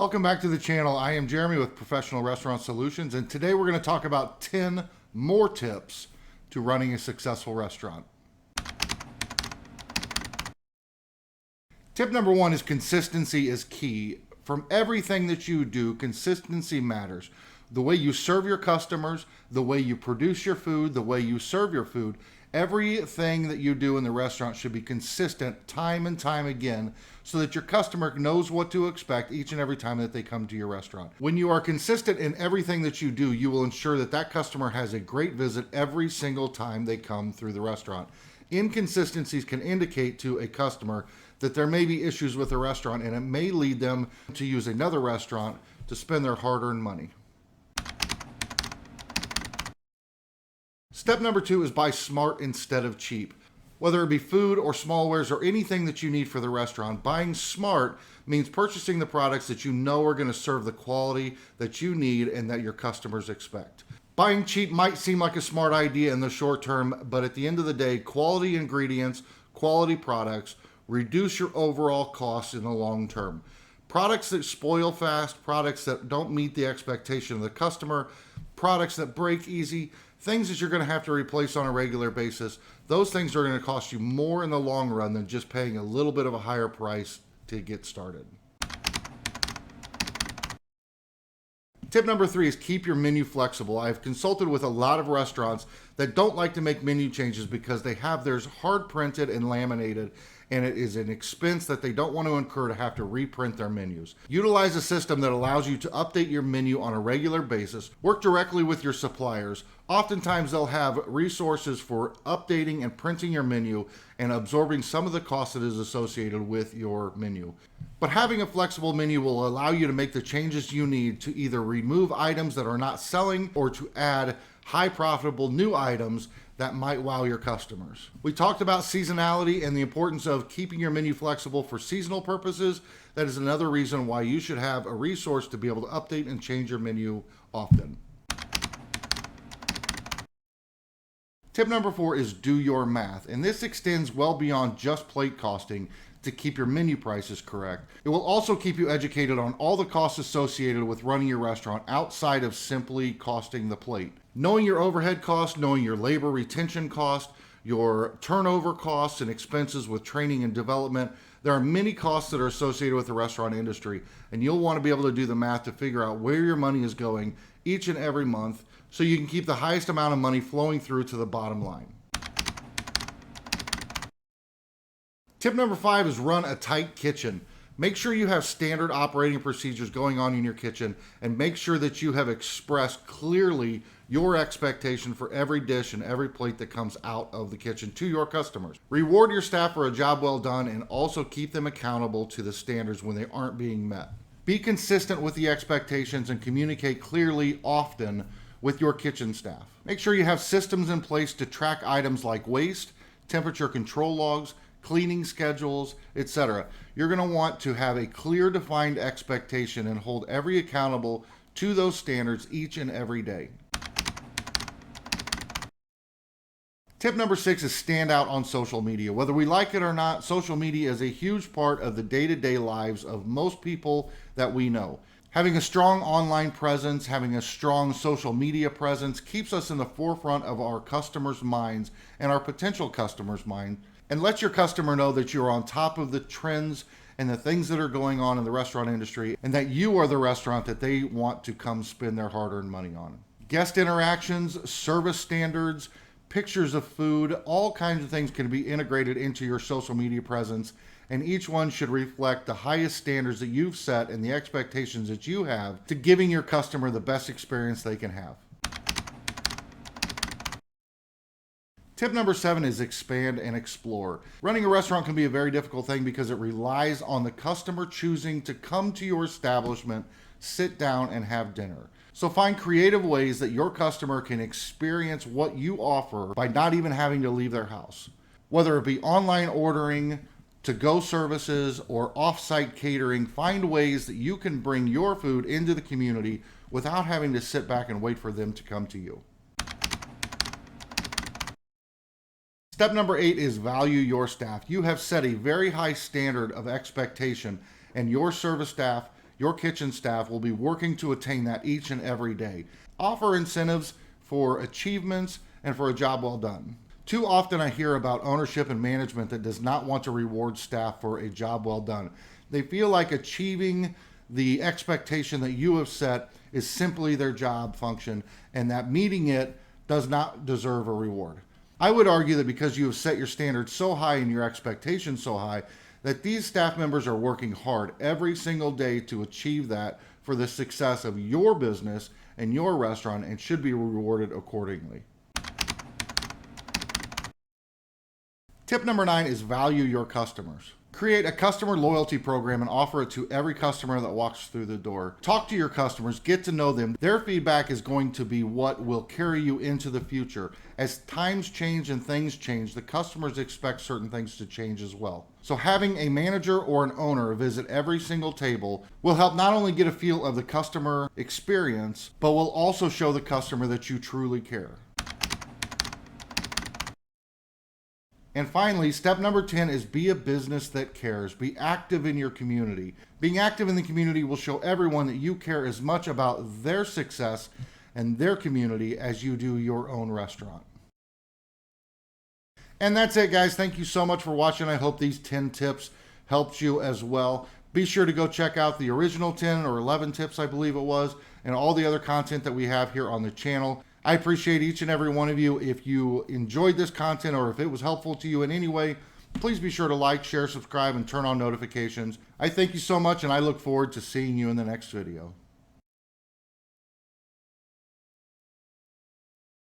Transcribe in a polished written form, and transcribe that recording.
Welcome back to the channel. I am Jeremy with Professional Restaurant Solutions, and today we're going to talk about 10 more tips to running a successful restaurant. Tip number one is consistency is key. From everything that you do, consistency matters. The way you serve your customers, the way you produce your food, the way you serve your food, everything that you do in the restaurant should be consistent time and time again so that your customer knows what to expect each and every time that they come to your restaurant. When you are consistent in everything that you do, you will ensure that that customer has a great visit every single time they come through the restaurant. Inconsistencies can indicate to a customer that there may be issues with the restaurant, and it may lead them to use another restaurant to spend their hard-earned money. Step number two is buy smart instead of cheap. Whether it be food or smallwares or anything that you need for the restaurant, buying smart means purchasing the products that you know are going to serve the quality that you need and that your customers expect. Buying cheap might seem like a smart idea in the short term, but at the end of the day, quality ingredients, quality products reduce your overall costs in the long term. Products that spoil fast, products that don't meet the expectation of the customer, products that break easy, things that you're going to have to replace on a regular basis, those things are going to cost you more in the long run than just paying a little bit of a higher price to get started. Tip number three is keep your menu flexible. I've consulted with a lot of restaurants that don't like to make menu changes because they have theirs hard printed and laminated, and it is an expense that they don't want to incur to have to reprint their menus. Utilize a system that allows you to update your menu on a regular basis. Work directly with your suppliers. Oftentimes they'll have resources for updating and printing your menu and absorbing some of the cost that is associated with your menu. But having a flexible menu will allow you to make the changes you need to either remove items that are not selling or to add high profitable new items that might wow your customers. We talked about seasonality and the importance of keeping your menu flexible for seasonal purposes. That is another reason why you should have a resource to be able to update and change your menu often. Tip number four is do your math, and this extends well beyond just plate costing to keep your menu prices correct. It will also keep you educated on all the costs associated with running your restaurant outside of simply costing the plate. Knowing your overhead costs, knowing your labor retention cost, your turnover costs and expenses with training and development, there are many costs that are associated with the restaurant industry, and you'll want to be able to do the math to figure out where your money is going each and every month so you can keep the highest amount of money flowing through to the bottom line. Tip number five is run a tight kitchen. Make sure you have standard operating procedures going on in your kitchen, and make sure that you have expressed clearly your expectation for every dish and every plate that comes out of the kitchen to your customers. Reward your staff for a job well done, and also keep them accountable to the standards when they aren't being met. Be consistent with the expectations and communicate clearly often with your kitchen staff. Make sure you have systems in place to track items like waste, temperature control logs, cleaning schedules, etc. You're going to want to have a clear defined expectation and hold every accountable to those standards each and every day. Tip number six is stand out on social media. Whether we like it or not, social media is a huge part of the day-to-day lives of most people that we know. Having a strong online presence, having a strong social media presence keeps us in the forefront of our customers' minds and our potential customers' minds, and let your customer know that you're on top of the trends and the things that are going on in the restaurant industry, and that you are the restaurant that they want to come spend their hard-earned money on. Guest interactions, service standards, pictures of food, all kinds of things can be integrated into your social media presence, and each one should reflect the highest standards that you've set and the expectations that you have to giving your customer the best experience they can have. Tip number seven is expand and explore. Running a restaurant can be a very difficult thing because it relies on the customer choosing to come to your establishment, sit down, and have dinner. So find creative ways that your customer can experience what you offer by not even having to leave their house. Whether it be online ordering, to-go services, or off-site catering, find ways that you can bring your food into the community without having to sit back and wait for them to come to you. Step number 8 is value your staff. You have set a very high standard of expectation, and your service staff, your kitchen staff will be working to attain that each and every day. Offer incentives for achievements and for a job well done. Too often I hear about ownership and management that does not want to reward staff for a job well done. They feel like achieving the expectation that you have set is simply their job function, and that meeting it does not deserve a reward. I would argue that because you have set your standards so high and your expectations so high, that these staff members are working hard every single day to achieve that for the success of your business and your restaurant, and should be rewarded accordingly. Tip number 9 is value your customers. Create a customer loyalty program and offer it to every customer that walks through the door. Talk to your customers, get to know them. Their feedback is going to be what will carry you into the future. As times change and things change, the customers expect certain things to change as well. So having a manager or an owner visit every single table will help not only get a feel of the customer experience, but will also show the customer that you truly care. And finally, step number 10 is be a business that cares. Be active in your community. Being active in the community will show everyone that you care as much about their success and their community as you do your own restaurant. And that's it, guys. Thank you so much for watching. I hope these 10 tips helped you as well. Be sure to go check out the original 10 or 11 tips, I believe it was, and all the other content that we have here on the channel. I appreciate each and every one of you. If you enjoyed this content or if it was helpful to you in any way, please be sure to like, share, subscribe, and turn on notifications. I thank you so much, and I look forward to seeing you in the next video.